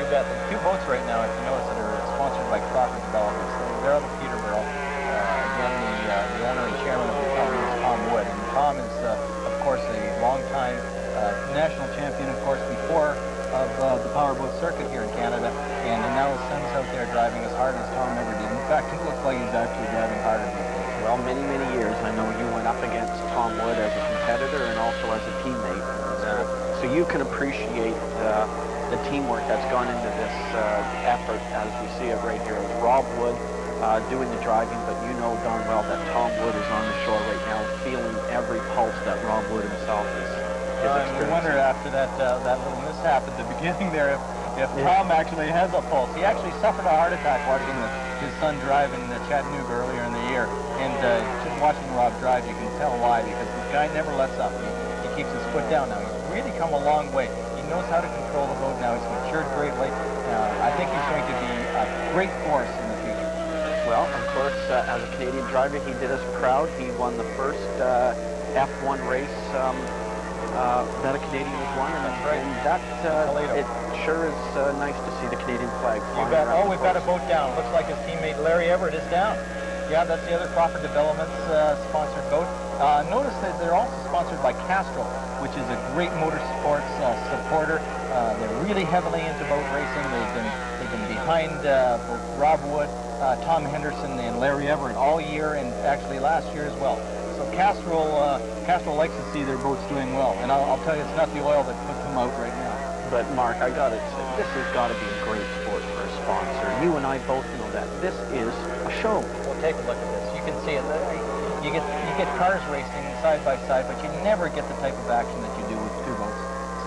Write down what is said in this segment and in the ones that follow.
bet. The two boats right now, if you notice, that are sponsored by Crawford Developments. They're out of Peterborough. Again, the owner and chairman of the company is Tom Wood. And Tom is, of course, a long-time national champion, of course, before of the powerboat circuit here in Canada. And now his son's out there driving as hard as Tom ever did. In fact, it looks like he's actually driving harder these days. Well, many, many years. I know you went up against Tom Wood as a competitor and also as a teammate. So you can appreciate the teamwork that's gone into this effort as we see it right here. It's Rob Wood doing the driving, but you know darn well that Tom Wood is on the shore right now feeling every pulse that Rob Wood himself is experiencing. I wonder after that little mishap at the beginning there if Tom actually has a pulse. He actually suffered a heart attack watching his son drive in Chattanooga earlier in the year. And just watching Rob drive, you can tell why, because this guy never lets up. He keeps his foot down now. He's really come a long way. He knows how to control the boat now. He's matured greatly. I think he's going to be a great force in the future. Well, of course, as a Canadian driver, he did us proud. He won the first F1 race that a Canadian has won, and that it sure is nice to see the Canadian flag flying. Oh, we've got a boat down. Looks like his teammate Larry Everett is down. Yeah, that's the other Crawford Developments sponsored boat. Notice that they're also sponsored by Castrol, which is a great motorsports supporter. They're really heavily into boat racing. They've been behind both Rob Wood, Tom Henderson, and Larry Everett all year, and actually last year as well. So Castrol likes to see their boats doing well, and I'll tell you, it's not the oil that puts them out right now. But Mark, I got to say, this has got to be a great sport for a sponsor. You and I both know that this is a show. Well, take a look at this. You can see it. You get cars racing side by side, but you never get the type of action that you do with two boats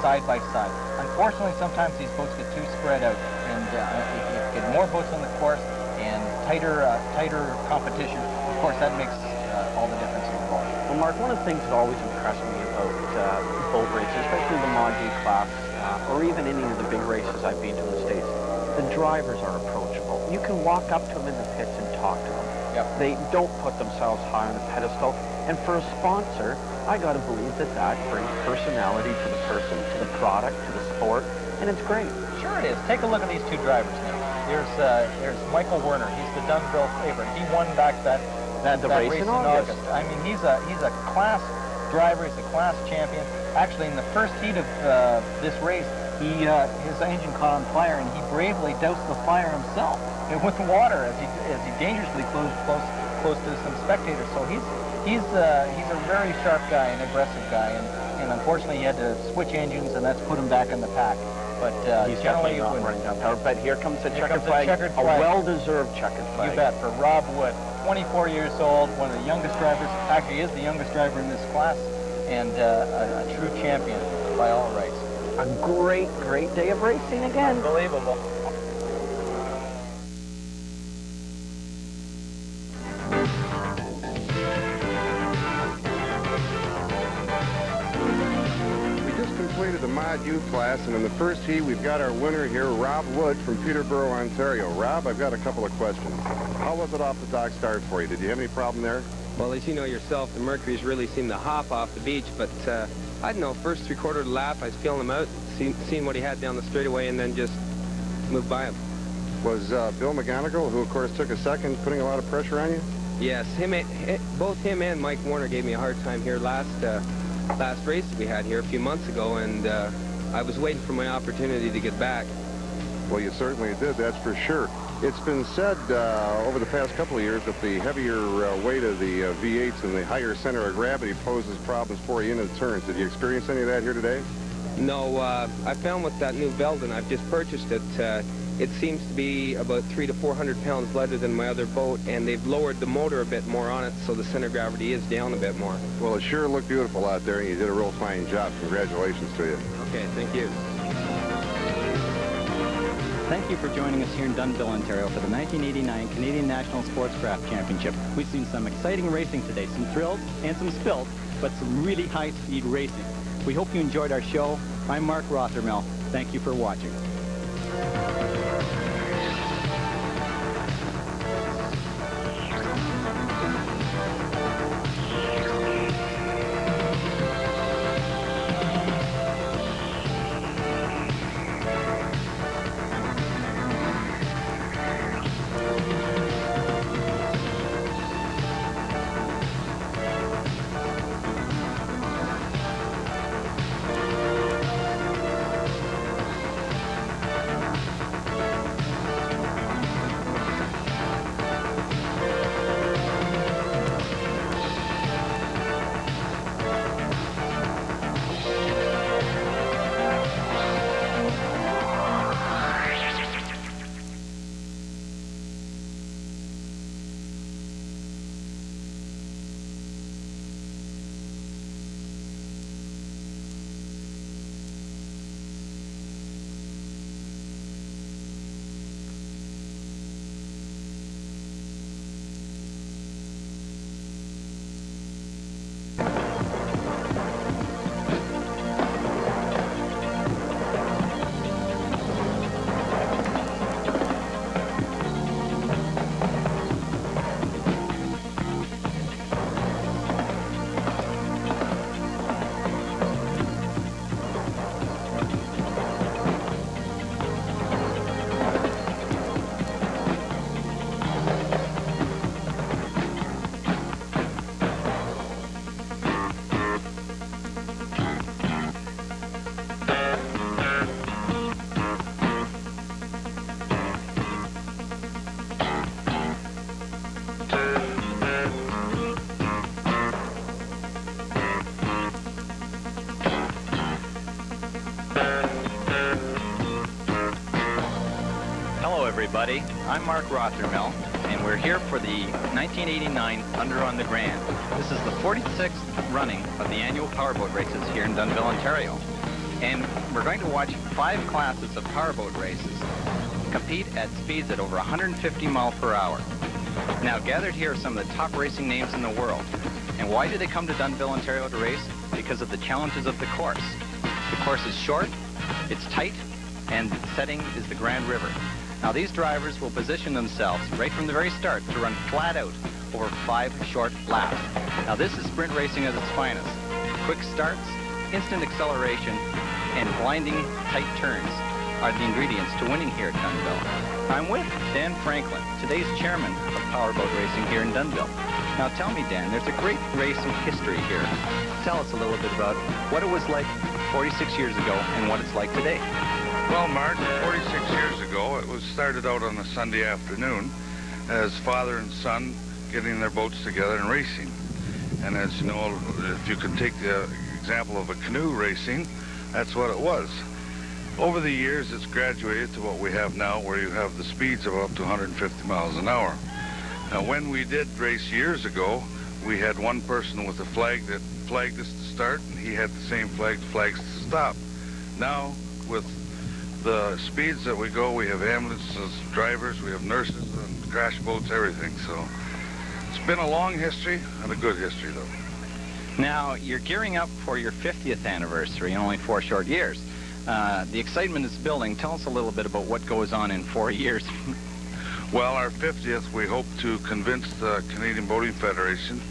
side by side. Unfortunately, sometimes these boats get too spread out, and if you get more boats on the course and tighter competition, of course, that makes all the difference in the ball. Well, Mark, one of the things that always impressed me about boat racing, especially the Mod G class, or even any of the big races I've been to in the States, the drivers are approachable. You can walk up to them in the pits and talk to them. Yep. They don't put themselves high on a pedestal. And for a sponsor, I got to believe that brings personality to the person, to the product, to the sport, and it's great. Sure it is. Take a look at these two drivers now. There's Michael Werner. He's the Dunnville favorite. He won back that race in August. I mean, he's a class driver. He's a class champion. Actually, in the first heat of this race, his engine caught on fire, and he bravely doused the fire himself with water as he dangerously close to some spectators. So he's a very sharp guy, an aggressive guy, and unfortunately he had to switch engines, and that's put him back in the pack. But he's generally not running down power. But here comes the checkered flag, a well-deserved checkered flag. You bet, for Rob Wood, 24 years old, one of the youngest drivers. Actually, is the youngest driver in this class, and a true champion by all rights. A great, great day of racing again. Unbelievable. The Mod U class, and in the first heat we've got our winner here, Rob Wood from Peterborough, Ontario. Rob, I've got a couple of questions. How was it off the dock start for you? Did you have any problem there? Well, as you know yourself, the Mercuries really seem to hop off the beach, but I don't know, first three-quarter of the lap, I was feeling him out, seeing what he had down the straightaway, and then just moved by him. Was Bill McGonigal, who of course took a second, putting a lot of pressure on you? Yes, both him and Mike Warner gave me a hard time here last race that we had here a few months ago, and I was waiting for my opportunity to get back. Well, you certainly did, that's for sure. It's been said over the past couple of years that the heavier weight of the V8s and the higher center of gravity poses problems for you in the turns. Did you experience any of that here today? No, I found with that new Belden, I've just purchased it, it seems to be about 300 to 400 pounds lighter than my other boat, and they've lowered the motor a bit more on it, so the center of gravity is down a bit more. Well, it sure looked beautiful out there, and you did a real fine job. Congratulations to you. Okay, thank you. Thank you for joining us here in Dunnville, Ontario for the 1989 Canadian National Sportscraft Championship. We've seen some exciting racing today, some thrills and some spills, but some really high-speed racing. We hope you enjoyed our show. I'm Mark Rothermel. Thank you for watching. Hello everybody, I'm Mark Rothermel, and we're here for the 1989 Thunder on the Grand. This is the 46th running of the annual powerboat races here in Dunnville, Ontario. And we're going to watch 5 classes of powerboat races compete at speeds at over 150 miles per hour. Now gathered here are some of the top racing names in the world. And why do they come to Dunnville, Ontario to race? Because of the challenges of the course. The course is short, it's tight, and the setting is the Grand River. Now these drivers will position themselves right from the very start to run flat out over 5 short laps. Now this is sprint racing at its finest. Quick starts, instant acceleration, and blinding tight turns are the ingredients to winning here at Dunnville. I'm with Dan Franklin, today's chairman of powerboat racing here in Dunnville. Now tell me, Dan, there's a great racing history here. Tell us a little bit about what it was like 46 years ago and what it's like today. Well, Mark, 46 years ago, it was started out on a Sunday afternoon as father and son getting their boats together and racing. And as you know, if you can take the example of a canoe racing, that's what it was. Over the years, it's graduated to what we have now, where you have the speeds of up to 150 miles an hour. Now, when we did race years ago, we had one person with a flag that flagged us to start, and he had the same flags to stop. Now, with the speeds that we go, we have ambulances, drivers, we have nurses, and crash boats, everything. So it's been a long history and a good history, though. Now, you're gearing up for your 50th anniversary in only 4 short years. The excitement is building. Tell us a little bit about what goes on in 4 years. Well, our 50th, we hope to convince the Canadian Boating Federation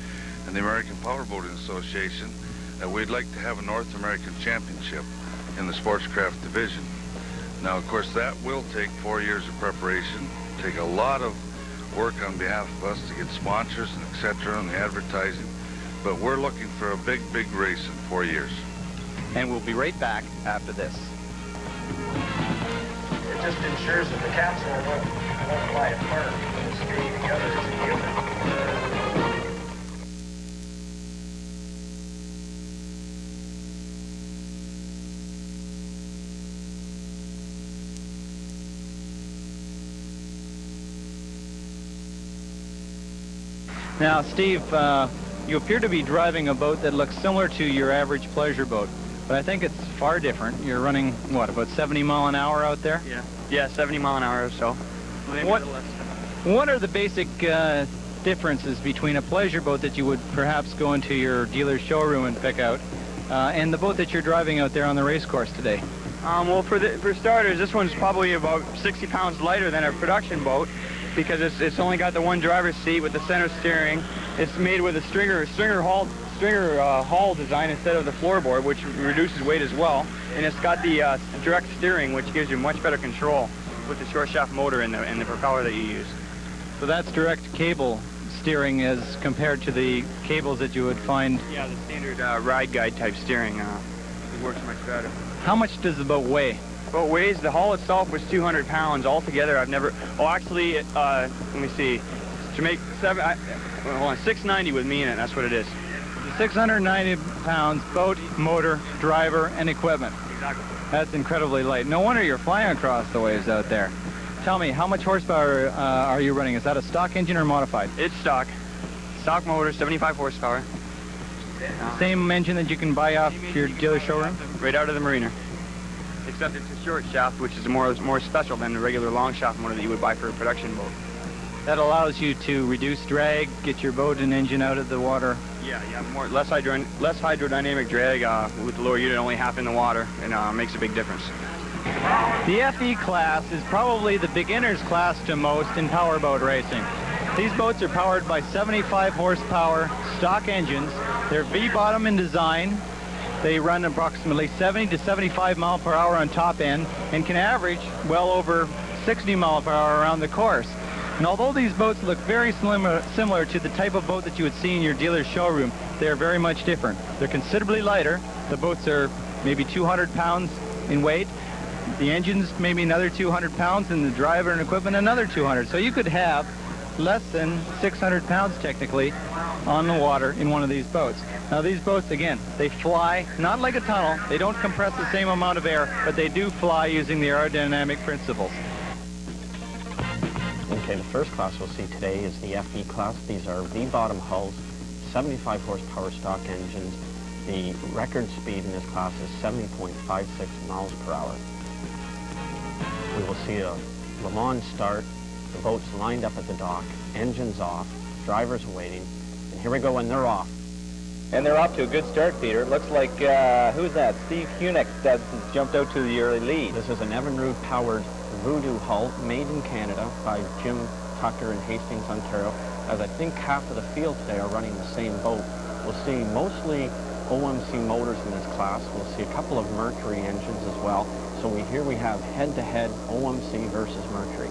and the American Powerboating Association that we'd like to have a North American Championship in the Sportscraft division. Now, of course, that will take 4 years of preparation, take a lot of work on behalf of us to get sponsors and etc. and the advertising, but we're looking for a big, big race in 4 years. And we'll be right back after this. It just ensures that the capsule won't fly apart. It'll stay together as a unit. Now, Steve, you appear to be driving a boat that looks similar to your average pleasure boat, but I think it's far different. You're running, what, about 70 mile an hour out there? Yeah, 70 mile an hour or so. What are the basic differences between a pleasure boat that you would perhaps go into your dealer's showroom and pick out and the boat that you're driving out there on the race course today? Well, for starters, this one's probably about 60 pounds lighter than a production boat because it's only got the one driver's seat with the center steering. It's made with a stringer hull design instead of the floorboard, which reduces weight as well. And it's got the direct steering, which gives you much better control with the short shaft motor and the propeller that you use. So that's direct cable steering as compared to the cables that you would find. Yeah, the standard ride guide type steering. It works much better. How much does the boat weigh? Boat weighs, the hull itself was 200 pounds altogether. I've never, let me see, to make 690 with me in it, that's what it is. 690 pounds, boat, motor, driver, and equipment. Exactly. That's incredibly light. No wonder you're flying across the waves out there. Tell me, how much horsepower are you running? Is that a stock engine or modified? It's stock. Stock motor, 75 horsepower. Same engine that you can buy off your dealer showroom? Right out of the marina. Except it's a short shaft, which is more special than the regular long shaft motor that you would buy for a production boat. That allows you to reduce drag, get your boat and engine out of the water. Yeah, less hydrodynamic drag with the lower unit only half in the water, and makes a big difference. The FE class is probably the beginner's class to most in powerboat racing. These boats are powered by 75 horsepower stock engines. They're V-bottom in design. They run approximately 70 to 75 mile per hour on top end and can average well over 60 mile per hour around the course. And although these boats look very similar to the type of boat that you would see in your dealer's showroom, they are very much different. They're considerably lighter. The boats are maybe 200 pounds in weight. The engine's maybe another 200 pounds, and the driver and equipment another 200. So you could have less than 600 pounds technically on the water in one of these boats. Now these boats, again, they fly not like a tunnel. They don't compress the same amount of air, but they do fly using the aerodynamic principles. Okay, the first class we'll see today is the FE class. These are V-bottom hulls, 75 horsepower stock engines. The record speed in this class is 70.56 miles per hour. We will see a Le Mans start, the boats lined up at the dock, engines off, drivers waiting, and here we go when they're off. And they're off to a good start, Peter. It looks like, who's that? Steve Hunick that jumped out to the early lead. This is an Evinrude-powered Voodoo hull made in Canada by Jim Tucker in Hastings, Ontario, as I think half of the field today are running the same boat. We'll see mostly OMC motors in this class. We'll see a couple of Mercury engines as well. So here we have head-to-head OMC versus Mercury.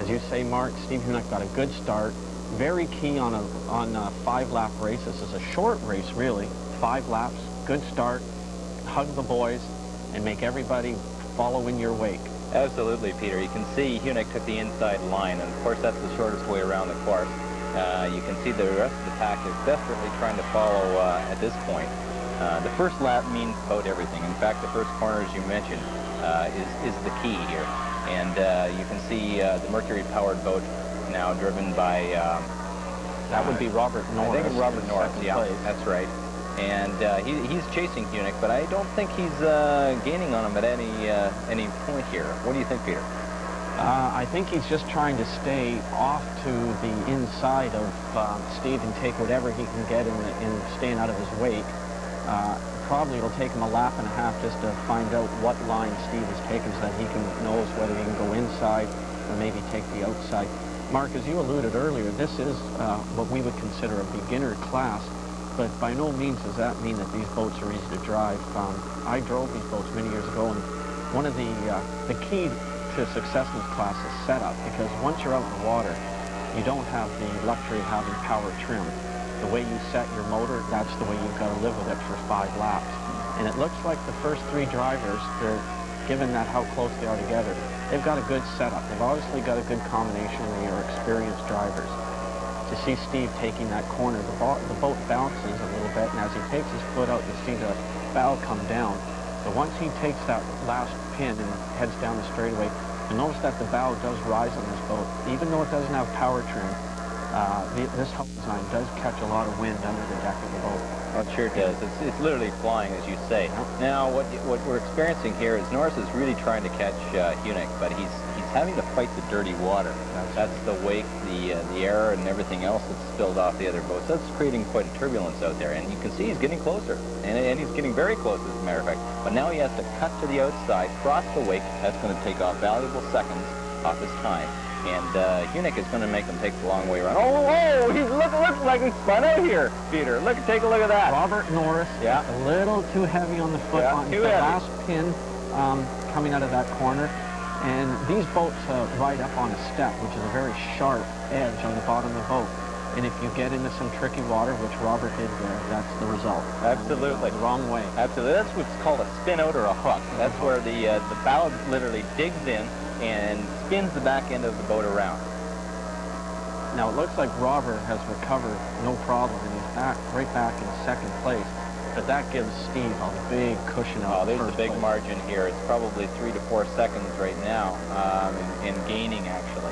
As you say, Mark, Steve Hunick got a good start. Very key on a 5-lap race. This is a short race, really. 5 laps, good start, hug the boys, and make everybody follow in your wake. Absolutely, Peter. You can see Hunick took the inside line, and of course that's the shortest way around the course. You can see the rest of the pack is desperately trying to follow at this point. The first lap means about everything. In fact, the first corner, as you mentioned, is the key here. And you can see the Mercury-powered boat now driven by... that would be Robert Norris. I think it's Robert Norris, yeah, place. That's right. And he's chasing Hunick, but I don't think he's gaining on him at any point here. What do you think, Peter? I think he's just trying to stay off to the inside of Steve and take whatever he can get in staying out of his wake. Probably it'll take him a lap and a half just to find out what line Steve is taking so that he knows whether he can go inside or maybe take the outside. Mark, as you alluded earlier, this is what we would consider a beginner class, but by no means does that mean that these boats are easy to drive. I drove these boats many years ago, and one of the key to success in this class is setup, because once you're out in the water, you don't have the luxury of having power trim. The way you set your motor, that's the way you've got to live with it for 5 laps. And it looks like the first 3 drivers, given that how close they are together, they've got a good setup. They've obviously got a good combination, and they are experienced drivers. To see Steve taking that corner, the boat bounces a little bit, and as he takes his foot out, you see the bow come down. So once he takes that last pin and heads down the straightaway, you notice that the bow does rise on this boat. Even though it doesn't have power trim, this hull design does catch a lot of wind under the deck of the boat. Well, it sure does. It's literally flying, as you say. Now, what we're experiencing here is Norris is really trying to catch Hunick, but he's having to fight the dirty water. That's the wake, the air, and everything else that's spilled off the other boats. That's creating quite a turbulence out there, and you can see he's getting closer, and he's getting very close, as a matter of fact. But now he has to cut to the outside, cross the wake. That's going to take off valuable seconds off his time. And Hunick is going to make him take the long way around. Oh, he looks like he's spun out here, Peter. Take a look at that. Robert Norris, yeah, a little too heavy on the foot on the last pin coming out of that corner. And these boats ride up on a step, which is a very sharp edge on the bottom of the boat. And if you get into some tricky water, which Robert did there, that's the result. Absolutely. The wrong way. Absolutely. That's what's called a spin out or a hook. That's where the bow literally digs in and spins the back end of the boat around. Now, it looks like Robert has recovered no problem, and he's right back in second place. But that gives Steve a big cushion out. Oh, there's a big margin here. It's probably 3 to 4 seconds right now, in gaining, actually.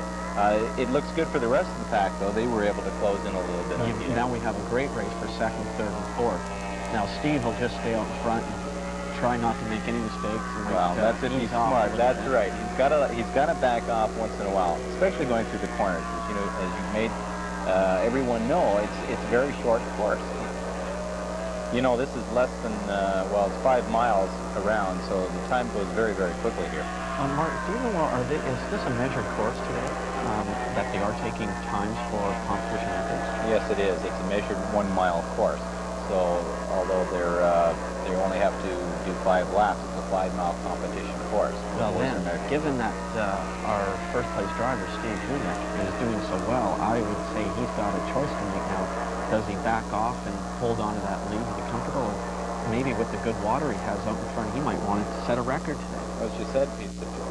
It looks good for the rest of the pack, though. They were able to close in a little bit. Now we have a great race for second, third, and fourth. Now, Steve will just stay out in front and try not to make any mistakes. Well, that's it. He's smart. That's right. He's got to back off once in a while, especially going through the corners. As you made everyone know, it's a very short course. You know, this is less than it's 5 miles around, so the time goes very, very quickly here. Mark, do you know, is this a measured course today? That they are taking times for competition entries? Yes, it is. It's a measured 1-mile course. So, although they only have to do 5 laps, it's a 5-mile competition course. Well then, given that our first place driver, Steve Hunick, is doing so well, I would say he's got a choice to make now. Does he back off and hold on to that lead and be comfortable? Or maybe with the good water he has out in front, he might want to set a record today. As you said,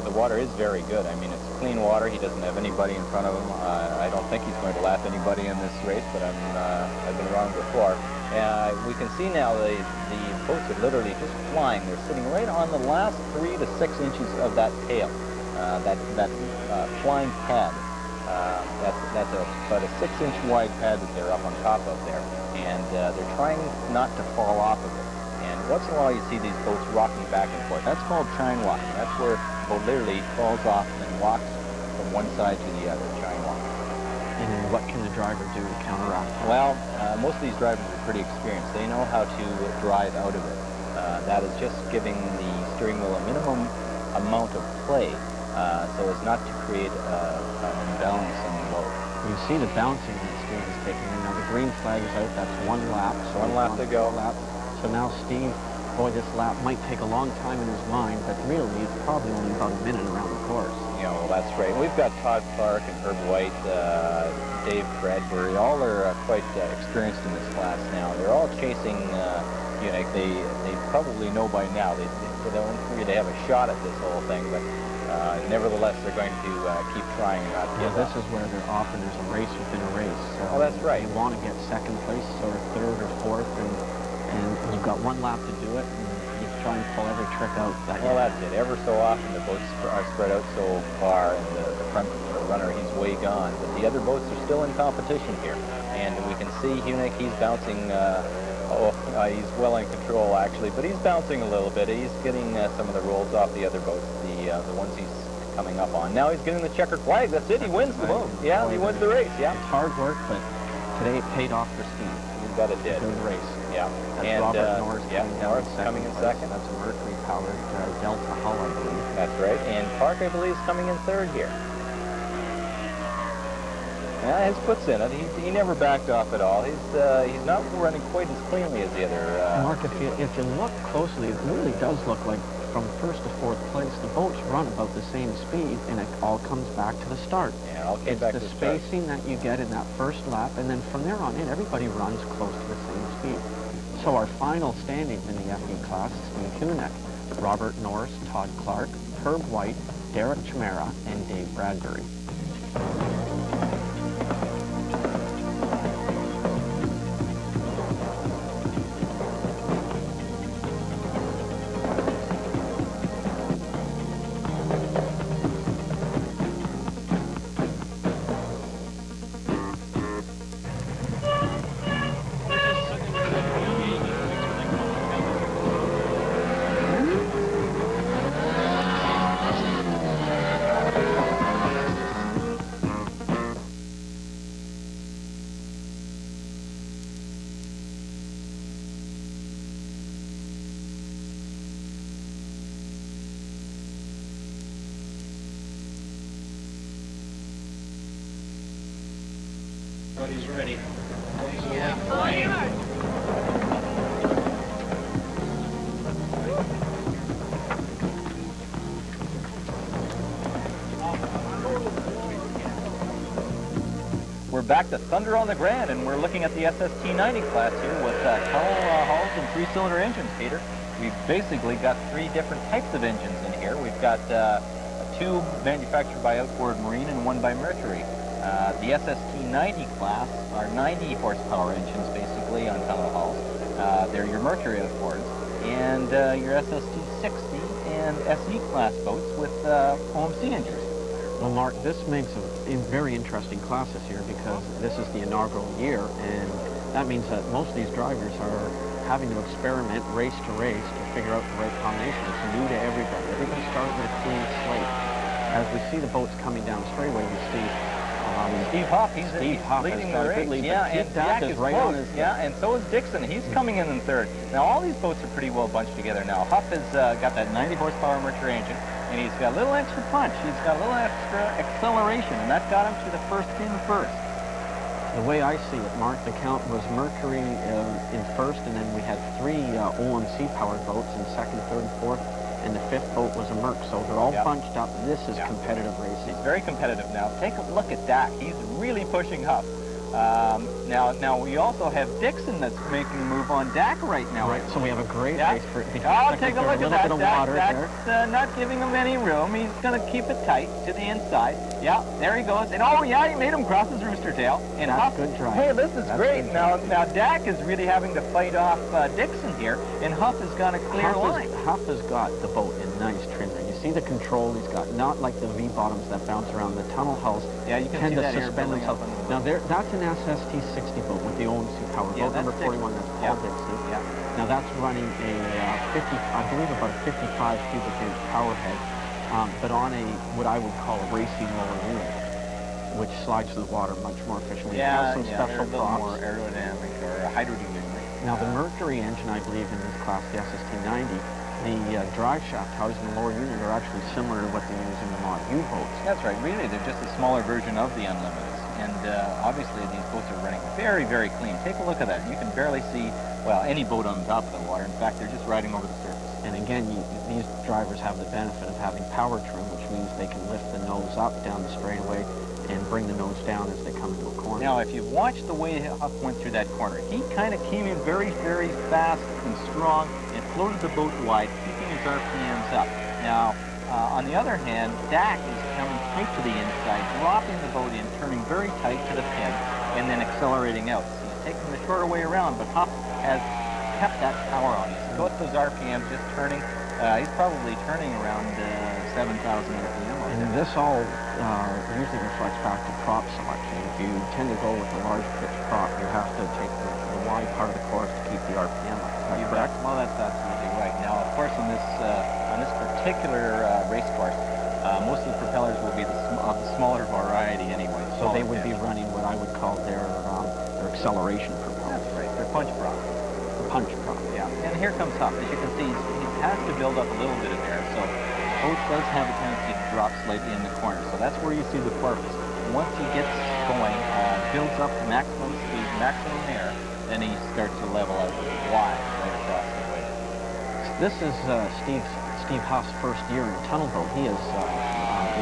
the water is very good. I mean, it's clean water. He doesn't have anybody in front of him. I don't think he's going to lap anybody in this race, but I've been wrong before. We can see now the boats are literally just flying. They're sitting right on the last 3 to 6 inches of that tail, that flying pad. That's about a 6-inch wide pad that they're up on top of there, and they're trying not to fall off of it. And once in a while you see these boats rocking back and forth. That's called chine walking. That's where the boat literally falls off and walks from one side to the other, chine walking. And what can the driver do to counteract that? Well, most of these drivers are pretty experienced. They know how to drive out of it. That is just giving the steering wheel a minimum amount of play so as not to create an imbalance in the load. You see the bouncing that Steve is taking. Now the green flag is out. That's one lap. So One lap to go. So now Steve, boy, this lap might take a long time in his mind, but really it's probably only about a minute around the course. You know, that's right. We've got Todd Clark and Herb White, Dave Bradbury. All are quite experienced in this class now. They're all chasing. You know, they probably know by now. They don't really have a shot at this whole thing, but nevertheless, they're going to keep trying and not give This up. is where they're often there's a race within a race. So Oh, that's right. You want to get second place or third or fourth, and you've got one lap to do it, and you try and pull every trick out. Well, that's it. Ever so often, the boats are spread out so far, and the front runner, he's way gone. But the other boats are still in competition here. And we can see Hunick, he's bouncing. He's well in control, actually, but he's bouncing a little bit. He's getting some of the rolls off the other boats, the ones he's coming up on. Now he's getting the checkered flag. That's it. He wins the boat. Yeah, he wins the race. Yeah. It's hard work, but today it paid off for Steve. You bet it did. Good race. Yeah. That's and Robert Norris coming in second. That's a Mercury-powered Delta hull, I believe. That's right. And Clark, I believe, is coming in third here. Yeah, his foot's in it. He never backed off at all. He's not running quite as cleanly as the other. Mark, if you look closely, it really does look like from first to fourth place, the boats run about the same speed, and it all comes back to the start. Yeah, I'll get it's back the to the start. spacing that you get in that first lap, and then from there on in, everybody runs close to the same speed. So our final standings in the FE class, Steve Hunick, Robert Norris, Todd Clark, Herb White, Derek Chimera, and Dave Bradbury. Everybody's ready. We're back to Thunder on the Grand, and we're looking at the SST-90 class here with tunnel hulls and 3-cylinder engines, Peter. We've basically got 3 different types of engines in here. We've got 2 manufactured by Outboard Marine and 1 by Mercury. The SST-90 class are 90 horsepower engines, basically, on tunnel hulls. They're your Mercury outboards, and your SST-60 and SE class boats with OMC engines. Well, Mark, this makes a very interesting class this year because this is the inaugural year, and that means that most of these drivers are having to experiment race to race to figure out the right combination. It's new to everybody. Everybody started with a clean slate. As we see the boats coming down the straightaway, we see Steve Huff, he's has leading the got a race. good lead, Yeah, but and Dak Dak is is right close. on his... Yeah, and so is Dixon. He's coming in third. Now, all these boats are pretty well bunched together now. Huff has got that 90 horsepower Mercury engine, and he's got a little extra punch. He's got a little extra acceleration, and that got him to the first pin first. The way I see it, Mark, the count was Mercury in first, and then we had 3 OMC-powered boats in second, third, and fourth, and the 5th boat was a Merc. So they're all bunched up. This is competitive racing. He's very competitive now. Take a look at Dak. He's really pushing Huff. Now we also have Dixon that's making a move on Dak right now. Right, so we have a great race for... Oh, take a look at that. Bit of water Dak's not giving him any room. He's going to keep it tight to the inside. Yeah, there he goes. And oh, yeah, he made him cross his rooster tail. And that's Huff, good drive. Hey, this is great. Now Dak is really having to fight off Dixon here, and Huff has got a clear line. Huff has got the boat in nice trim there. You see see the control he's got, not like the V-bottoms that bounce around. The tunnel hulls Yeah, you can tend see to that air suspend building up. themselves. Now, that's an SST-60 boat with the OMC power. Yeah, boat number that's 41, that's Paul Dixon. Yeah. Now, that's running a 50, I believe about a 55 cubic inch power head, but on a, what I would call a racing roller unit, which slides through the water much more efficiently. It has some special they're a little props. more aerodynamic or hydrodynamic. Now, the Mercury engine, I believe, in this class, the SST-90, the drive shaft housed in the lower unit are actually similar to what they use in the mod U-boats. That's right. Really, they're just a smaller version of the Unlimiteds. And obviously, these boats are running very, very clean. Take a look at that. You can barely see, well, any boat on top of the water. In fact, they're just riding over the surface. And again, these drivers have the benefit of having power trim, which means they can lift the nose up down the straightaway and bring the nose down as they come into a corner. Now, if you've watched the way Huff went through that corner, he kind of came in very, very fast and strong and floated the boat wide, keeping his RPMs up. Now, on the other hand, Dak is coming straight to the inside, dropping the boat in, turning very tight to the pin, and then accelerating out. So he's taking the shorter way around, but Huff has kept that power on. He's got those RPMs just turning. He's probably turning around 7,000 RPM. And this all usually reflects back to prop selection. If you tend to go with a large pitch prop, you have to take the wide part of the course to keep the RPM up. Is that correct? Well, that's absolutely right. Now, of course, on this particular race course, most of the propellers will be of the smaller variety anyway. So they would be running what I would call their acceleration propellers. That's right. They're punch prop. Punch prop. Yeah. And here comes Huff. As you can see, he has to build up a little bit of air. So the boat does have a tendency to drop slightly in the corner. So that's where you see the porpoise. Once he gets going, builds up to maximum speed, maximum air, then he starts to level out wide right across the way. This is Steve Huff's first year in a tunnel boat. He has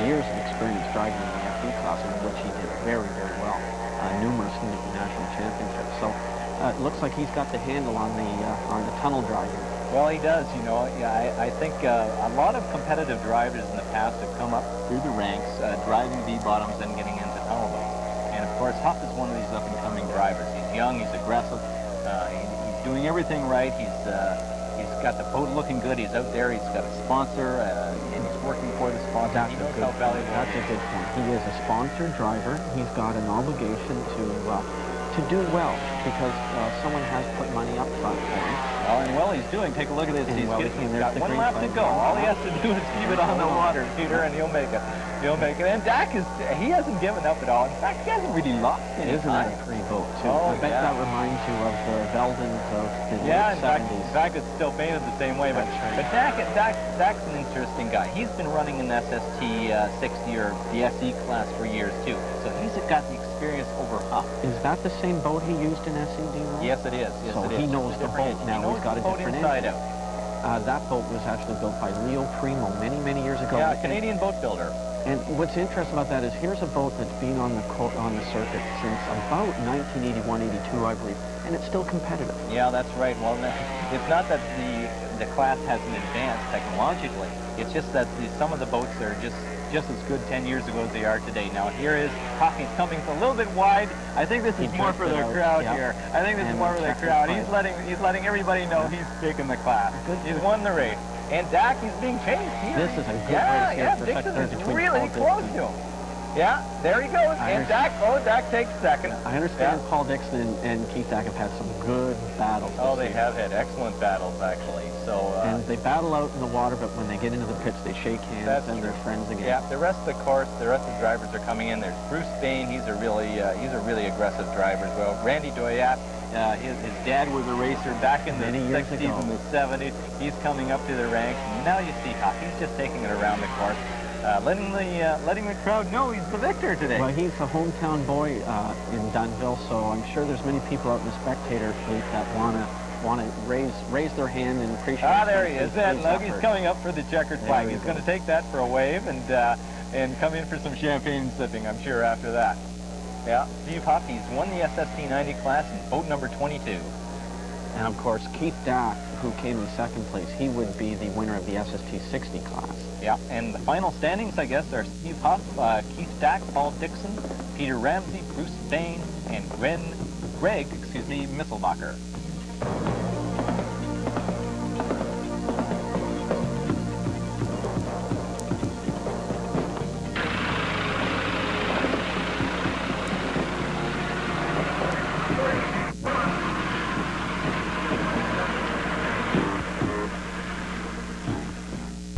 years of experience driving in the FE class, in which he did very, very well. Numerous national championships. So it looks like he's got the handle on the tunnel driving. Well, he does, you know. Yeah, I think a lot of competitive drivers in the past have come up through the ranks, driving V-bottoms and getting into tunnel boats. And of course, Huff is one of these up-and-coming drivers. He's young, he's aggressive, he's doing everything right. He's got the boat looking good. He's out there. He's got a sponsor, and he's working for the sponsor. He knows how valuable. That's a good point. He is a sponsored driver. He's got an obligation to do well because someone has put money up front for him. Well, and well, he's doing. Take a look at this. He's got one lap to go. All he has to do is keep it on the water, Peter, and he'll make it. He'll make it. And Dak he hasn't given up at all. In fact, he hasn't really lost any time. It is a pretty boat, too. Oh, I bet that reminds you of the Veldens of the late 70s. In fact, it's still painted the same way. But Dak's an interesting guy. He's been running an SST 60 or the SE class for years, too. So he's got the experience over Huff. Is that the same boat he used in SED? Yes, it is. Yes, so it is. He knows the boat now. He's got a different inside engine. Out. That boat was actually built by Leo Primo many, many years ago. Yeah, a Canadian boat builder. And what's interesting about that is here's a boat that's been on the circuit since about 1981-82, I believe, and it's still competitive. Yeah, that's right. Well, it's not that the class hasn't advanced technologically. It's just that some of the boats are just as good 10 years ago as they are today. Now here is Huff. He's coming a little bit wide. I think this is more for the crowd here. I think this is more for the crowd. He's letting everybody know he's taking the class. He's won the race. And Dak is being chased here. This is a good race here for Dixon second is really close to him. Yeah, there he goes. And Dak takes second. I understand Paul Dixon and Keith Dak have had some good battles. Oh, they have had excellent battles, actually. So and they battle out in the water, but when they get into the pits, they shake hands and they're friends again. Yeah, the rest of the course, the rest of the drivers are coming in. There's Bruce Bain. He's a really aggressive driver as well. Randy Doyat. His dad was a racer back in the 60s and the 70s. He's coming up to the ranks. And now you see Huff. He's just taking it around the course, letting the crowd know he's the victor today. Well, he's a hometown boy in Dunnville, so I'm sure there's many people out in the spectator fleet that want to raise their hand and appreciate. There he is. And look, he's coming up for the checkered flag. He's going to take that for a wave and come in for some champagne sipping, I'm sure, after that. Yeah, Steve Huff, he's won the SST-90 class in boat number 22. And of course, Keith Dak, who came in second place, he would be the winner of the SST-60 class. Yeah, and the final standings, I guess, are Steve Huff, Keith Dak, Paul Dixon, Peter Ramsey, Bruce Bain, and Greg Misselbacher.